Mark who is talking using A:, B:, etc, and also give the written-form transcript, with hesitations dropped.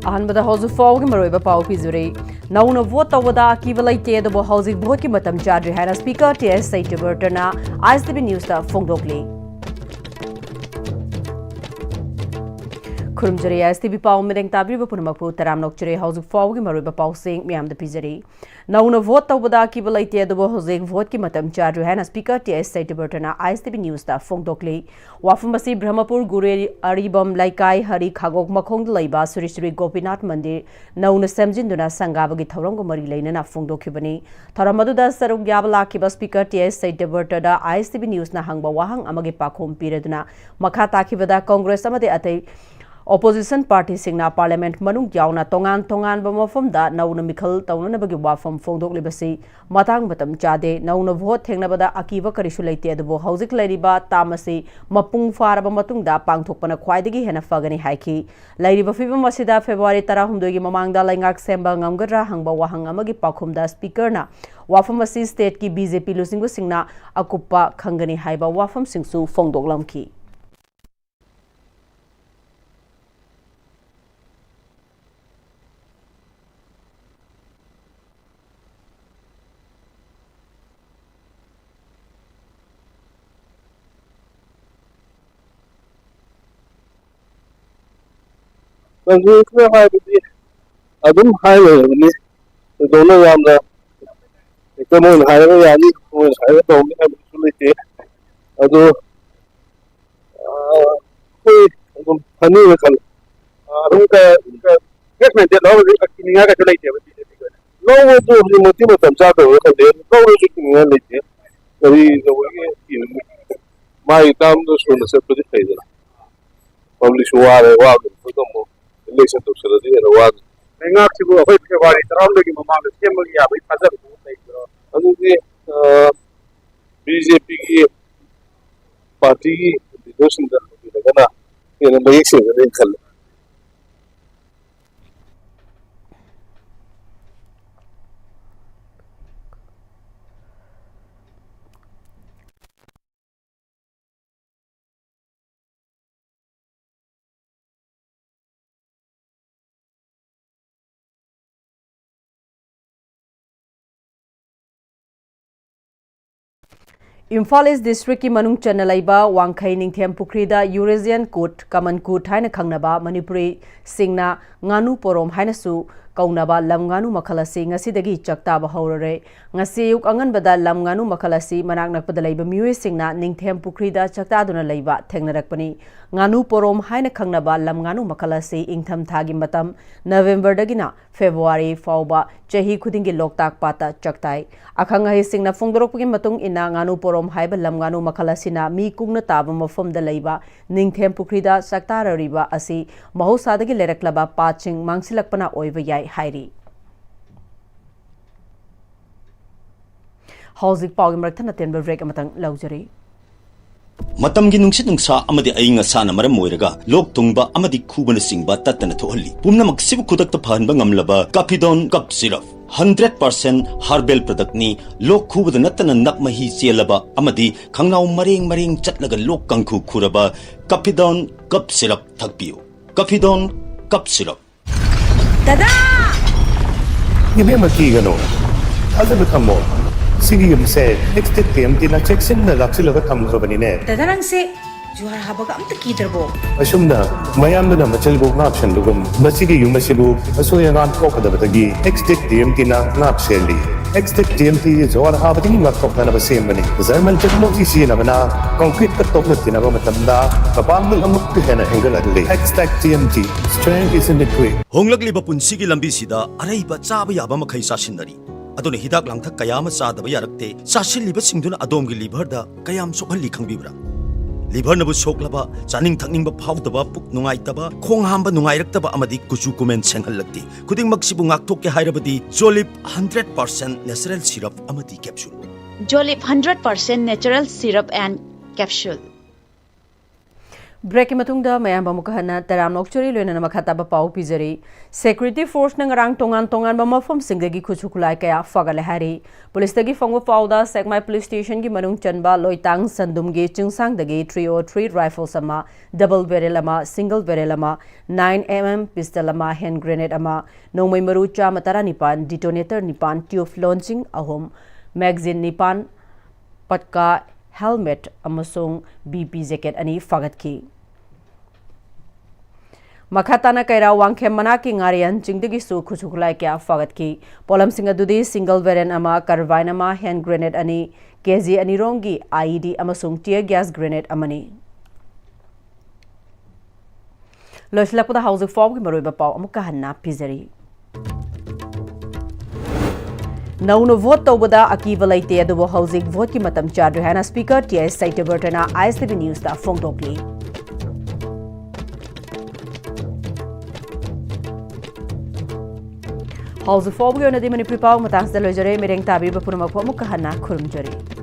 A: अहनबदा हौजु फाउगी मरोइबा पाउ पिजुरी नौना वोट तौबदा अकीबा लैते अदुबो हौजिक भोटकी मतम चाद्रि हाइना स्पीकर टीएस सैटबर्टना आईएसटीवी न्यूज़ दा फोंदोकली खुरुमजरी आईएसटीवी पाउ मिरेंग ताबिरिबा पुनमकपु तराम नोकचरे हौजु फाउगी मरोइबा पाउसिंग म्याम द पिजरी नौना वोट तौबदा अकीबा लैते अदुबो हौजिक भोटकी मतम चाद्रि हाइना स्पीकर टीएस सैटबर्टना आईएसटीवी न्यूज़ दा फोंदोकली वाफमसी ब्रह्मपुर गुरे अरिबम लाइकाई हरि खागोक मखोंग लैबा श्री श्री गोपीनाथ मंदिर नौना सेमजिंदुना संगाबगी थौरंग मरी लैनना फोंदोखिबनी थौरम अदुदा सरुक याब लाखिबा स्पीकर टीएस सैटबर्टदा आईएसटीवी न्यूज़ ना हंगबा वाहंग अमगे पाखोम पीरदुना मखा ताखिबदा कांग्रेस अमदे अतै opposition party singna parliament manung yauna tongan tongan ba mafam da nauna mikhal tauna bagi wafam fongdok libasi matang batam chade nauna vote thengna bada akiba karisu leite adubo hauzik lairiba tamasi mapung faraba matung da pangthokpana khwaidagi hena fagani haiki lairiba fibam asida february 19 gi mamangda laingak semba ngamgadra hangba wahang amagi pakhum da speaker na wafam asi state ki bjp lusingu singna akuppa khangani haiba wafam singsu fongdok lamki
B: Manipuri हाइबदी अदुम हाइबनी दोनों यामना एकमोन highway यानी मोन highway तोमने बिल्कुल लेते अदो कोई अदुम funny वकल उनका गेटमेंट दे लो अकिनिया का चलाइते BJP का लो वो तो मोती में तमचा तो वो दे लो वो किनिया लेते कभी वो ये माई काम तो सुन से तो दिखाई दे पब्लिश हुआ है वाह तो मो election to Saturday and one. And actually, we have to worry around the Mamma, the same way we have a BJP party, the notion that we're going to in a election.
A: Imphal East District ki manung chana laiba Wangkhai Ningthem Pukrida Eurasian Kut Kaman Kut haina khangnaba Manipuri singna nganu porom haina su kaunaba lam nganu makhalasi ngasidagi chaktaba haurare ngasi yuk anganbada lam nganu makhalasi manak nakpada laiba miwe singna Ningthem Pukrida chaktaduna laiba thengnarakpani nganu porom haina khangnaba lam nganu makhalasi ingtham thagi matam November dagina February fauba chahi khudingi loktak pata chaktai akhang hi singna phongdorokpagi matung ina nganu porom haiba lam nganu makhalasina mi kungna taba mafam da laiba Ningthem Pukrida chaktarariba asi mahusadagi leraklaba paching mangsilakpana oiba yai hairi Hauzik Pawgi Marakthana Tenba Break Amatang Laujari
C: Matamgi nungsit nungsa amadi ayinga sana maram moiraga lok tungba amadi khubana singba tatana thohalli pumna maksibu khudakta phanba ngamlaba Capidon cup syrup 100% herbal product ni lok khubada natana nakmahi chelaba amadi khangnau mareng mareng chatlaga lok kangkhu khuraba Capidon cup syrup thakpiu Capidon cup syrup
D: Dada
E: Give me a key gano Other become more Sige yung say, next time, tinachek sin na laksi laga tamlo ba ni ne?
D: Dadarang se, juhar habaga am takidar bo.
E: Asum na, mayam na machalbog na option lugun. Masige yung masibog, asoya nga ko kada batagi. Next time, tina ngap seli. Next time, juhar habaga ni ngap na ba same mani. Zaman technology siya na na concrete ka top na tinago matanda. Kapag ng amok na angle at lay. Next TMT, strength is in the way.
C: Honglagli ba pun sige lambi sida aray ba chaba yaba makai sasinari. Adone hidak langthak kayama sadaba yarakte sasil liba singduna adom gi liver da kayam sokhalli khangbibra liver nabu soklaba chaning thakning ba phawdaba puk nungai taba khong hamba nungai raktaba amadi kuchu kumen senghallakti khuding maksibu ngakthok ke hairabadi Jolip 100% natural syrup amadi capsule
D: Jolip 100% natural syrup and capsule
A: break की मतुंगदा मयाम मुकहना तराम नोक्चरी लोइना मखाताबा पाउ पिजरी security force नंगरांग तोंगान तोंगान मफम सिंगदगी खुचुकुलाय कया फगले हारी police दगी फंगो पाउदा सेगमाई police station की मनुंग चनबा लोइतांग संदुमगे चिंगसांगदगी 303 rifle समा double barrel अमा single barrel अमा 9mm pistol अमा हैंड ग्रेनेड अमा नोंमै मरु चामा तरा निपान डिटोनेटर निपान ट्यूब लॉन्चिंग अहोम मैगजीन निपान पटका हेलमेट अमसुंग बीपी जैकेट अनि फगतकी मखाताना कैरा वांगखेम मना की ngaरियन चिंगदगी सु खुचुखुलाई क्या फगतकी पोलम सिंग अदुदी सिंगल वेरिएंट अमा कार्बाइन अमा हैंड ग्रेनेड अनि केजी अनि रोंगी आईडी अमसुंग टियर गैस ग्रेनेड अमनी लोसलपदा हाउसिंग फॉर्म की मरोइबा पाउ अमुका हन्ना पिजरी नौन वोट तौबदा अकीबा लेते अदुबो हाउसिंग वोट की मतम चाद्रे हैना स्पीकर टीएस साइटबर्टना आईएसटीवी न्यूज दा फोंगदोकली हाउस फॉर्म की ओनदी मणिपुरी पाउ मतांग से लोजरे मेरेंग ताबी बपुरमक मुक हन्ना खुरुमजरी।